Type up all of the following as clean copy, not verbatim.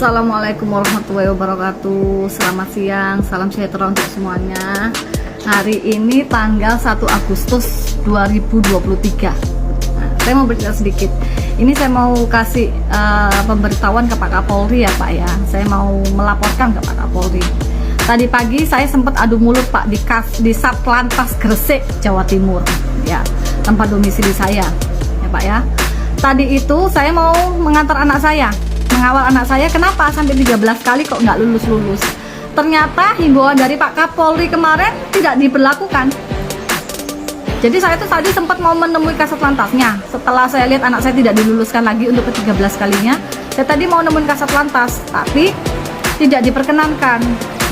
Assalamualaikum warahmatullahi wabarakatuh. Selamat siang, salam sejahtera untuk semuanya. Hari ini tanggal 1 Agustus 2023. Saya mau bercerita sedikit. Ini saya mau kasih pemberitahuan ke Pak Kapolri ya Pak ya. Saya mau melaporkan ke Pak Kapolri. Tadi pagi saya sempat adu mulut Pak di Satlantas Gresik, Jawa Timur ya, tempat domisili saya ya Pak ya. Tadi itu saya mau mengantar anak saya, mengawal anak saya. Kenapa sampai 13 kali kok nggak lulus-lulus? Ternyata himbauan dari Pak Kapolri kemarin tidak diberlakukan. Jadi saya tuh tadi sempat mau menemui kasat lantasnya. Setelah saya lihat anak saya tidak diluluskan lagi untuk ke-13 kalinya, saya tadi mau nemuin kasat lantas, tapi tidak diperkenankan.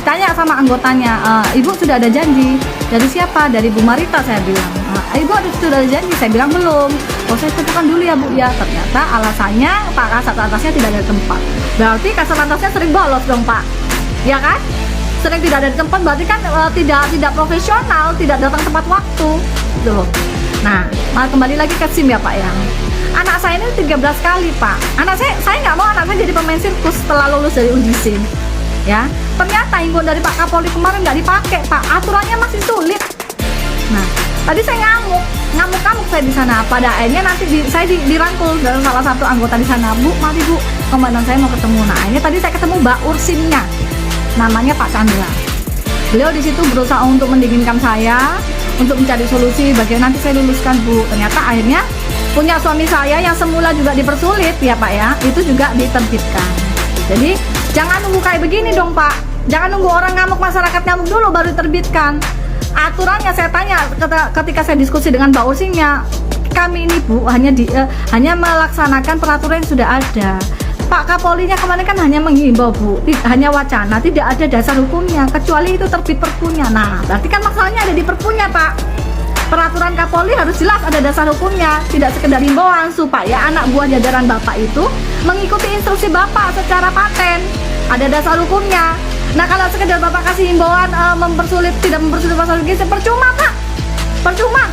Tanya sama anggotanya, Ibu sudah ada janji. Dari siapa? Dari Bu Marita, saya bilang. Ibu sudah ada janji? Saya bilang belum. Oh, saya tentukan dulu ya Bu ya. Ternyata alasannya Pak kasat lantasnya tidak ada di tempat. Berarti kasat lantasnya sering bolos dong Pak, ya kan? Sering tidak ada di tempat, berarti kan tidak profesional, tidak datang tepat waktu gitu loh. Nah, kembali lagi ke SIM ya Pak ya. Anak saya ini 13 kali Pak. Anak saya nggak mau anak saya jadi pemain sirkus setelah lulus dari uji SIM ya. Ternyata himbauan dari Pak Kapolri kemarin nggak dipakai Pak, aturannya masih sulit. Nah, tadi saya ngamuk saya di sana. Pada akhirnya nanti saya dirangkul dari salah satu anggota di sana. Bu, mari Bu, komandan saya mau ketemu. Nah, ini tadi saya ketemu Mbak Ursimnya, namanya Pak Chandra. Beliau di situ berusaha untuk mendinginkan saya, untuk mencari solusi bagaimana nanti saya luluskan Bu. Ternyata akhirnya punya suami saya yang semula juga dipersulit ya Pak ya, itu juga diterbitkan. Jadi jangan nunggu kayak begini dong Pak. Jangan nunggu orang ngamuk, masyarakat ngamuk dulu baru diterbitkan. Aturannya saya tanya ketika saya diskusi dengan Mbak Ursinya, kami ini Bu hanya melaksanakan peraturan yang sudah ada. Pak Kapolrinya kemarin kan hanya menghimbau Bu, hanya wacana, tidak ada dasar hukumnya kecuali itu terbit perpunya. Nah, berarti kan masalahnya ada di perpunya Pak. Peraturan Kapolri harus jelas ada dasar hukumnya, tidak sekedar himbauan supaya anak buah jajaran Bapak itu mengikuti instruksi Bapak secara paten. Ada dasar hukumnya. Nah, kalau sekedar Bapak kasih himbauan tidak mempersulit masalah gizi, percuma Pak, percuma.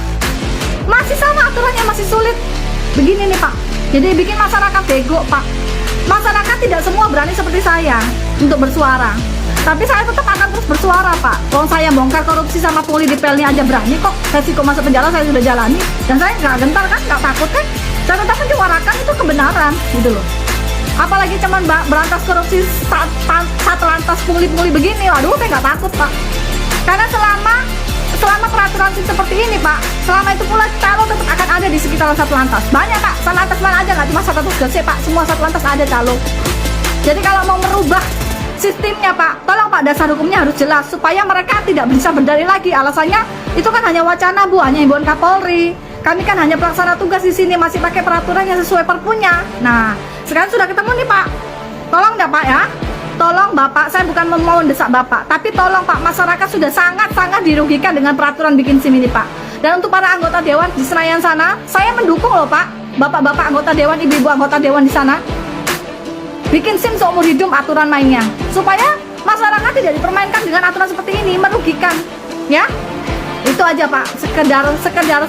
Masih sama aturannya, masih sulit. Begini nih Pak, jadi bikin masyarakat bego Pak. Masyarakat tidak semua berani seperti saya untuk bersuara, tapi saya tetap akan terus bersuara Pak. Kalau saya bongkar korupsi sama pungli di PLN aja berani kok. Resiko masuk penjara saya sudah jalani, dan saya nggak gentar kan, nggak takut kan. Saya tetap menyuarakan itu kebenaran gitu loh. Apalagi cuman berantas korupsi satu lantas pungli-pungli begini, waduh saya nggak takut Pak. Karena selama peraturan seperti ini Pak, selama itu pula calo tetap akan ada di sekitar satu lantas. Banyak Pak, satu lantas mana aja, nggak cuma satu lantas Gresik Pak, semua satu lantas ada calo. Jadi kalau mau merubah sistemnya Pak, tolong Pak dasar hukumnya harus jelas supaya mereka tidak bisa berdalih lagi. Alasannya itu kan hanya wacana Bu, hanya himbauan Kapolri. Kami kan hanya pelaksana tugas di sini, masih pakai peraturan yang sesuai perpunya. Nah, sekarang sudah ketemu nih Pak. Tolong ya Pak ya. Tolong Bapak, saya bukan mau mendesak Bapak, tapi tolong Pak, masyarakat sudah sangat-sangat dirugikan dengan peraturan bikin SIM ini Pak. Dan untuk para anggota dewan di Senayan sana, saya mendukung loh Pak. Bapak-bapak anggota dewan, ibu-ibu anggota dewan di sana. Bikin SIM seumur hidup aturan mainnya, supaya masyarakat tidak dipermainkan dengan aturan seperti ini, merugikan ya. Itu aja Pak, sekedar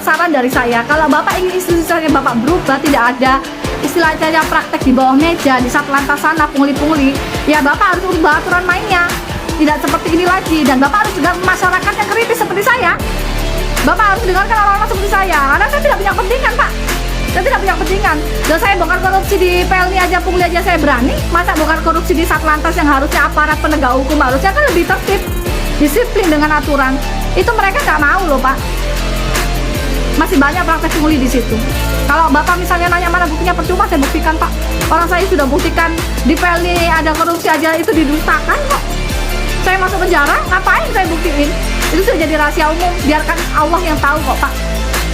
saran dari saya. Kalau Bapak ingin institusinya Bapak berubah, tidak ada istilahnya praktek di bawah meja di Satlantas sana pungli-pungli, ya Bapak harus ubah aturan mainnya, tidak seperti ini lagi. Dan Bapak harus dengar masyarakat yang kritis seperti saya. Bapak harus dengarkan orang-orang seperti saya, karena saya tidak punya kepentingan Pak. Saya tidak punya kepentingan. Dan saya bongkar korupsi di PLN aja, pungli aja saya berani, masa bongkar korupsi di Satlantas yang harusnya aparat penegak hukum harusnya kan lebih tertib, disiplin dengan aturan. Itu mereka nggak mau loh Pak. Masih banyak praktek pungli di situ. Kalau Bapak misalnya nanya mana buktinya, percuma saya buktikan Pak. Orang saya sudah buktikan di PLN ada korupsi aja itu didustakan kok. Saya masuk penjara, ngapain saya buktiin? Itu sudah jadi rahasia umum, biarkan Allah yang tahu kok Pak.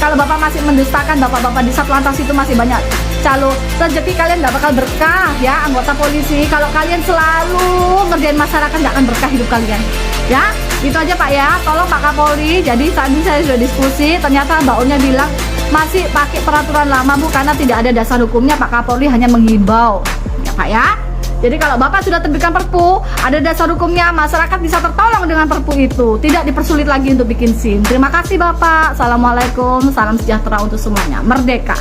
Kalau Bapak masih mendustakan, Bapak-bapak di Satlantas itu masih banyak calo. Rezeki kalian nggak bakal berkah ya anggota polisi. Kalau kalian selalu ngerjain masyarakat, nggak akan berkah hidup kalian ya. Itu aja Pak ya, tolong Pak Kapolri. Jadi tadi saya sudah diskusi, ternyata Mbak Ulnya bilang masih pakai peraturan lama Bu, karena tidak ada dasar hukumnya. Pak Kapolri hanya menghimbau ya Pak ya. Jadi kalau Bapak sudah terbitkan perpu, ada dasar hukumnya, masyarakat bisa tertolong dengan perpu itu, tidak dipersulit lagi untuk bikin SIM. Terima kasih Bapak. Assalamualaikum, salam sejahtera untuk semuanya. Merdeka.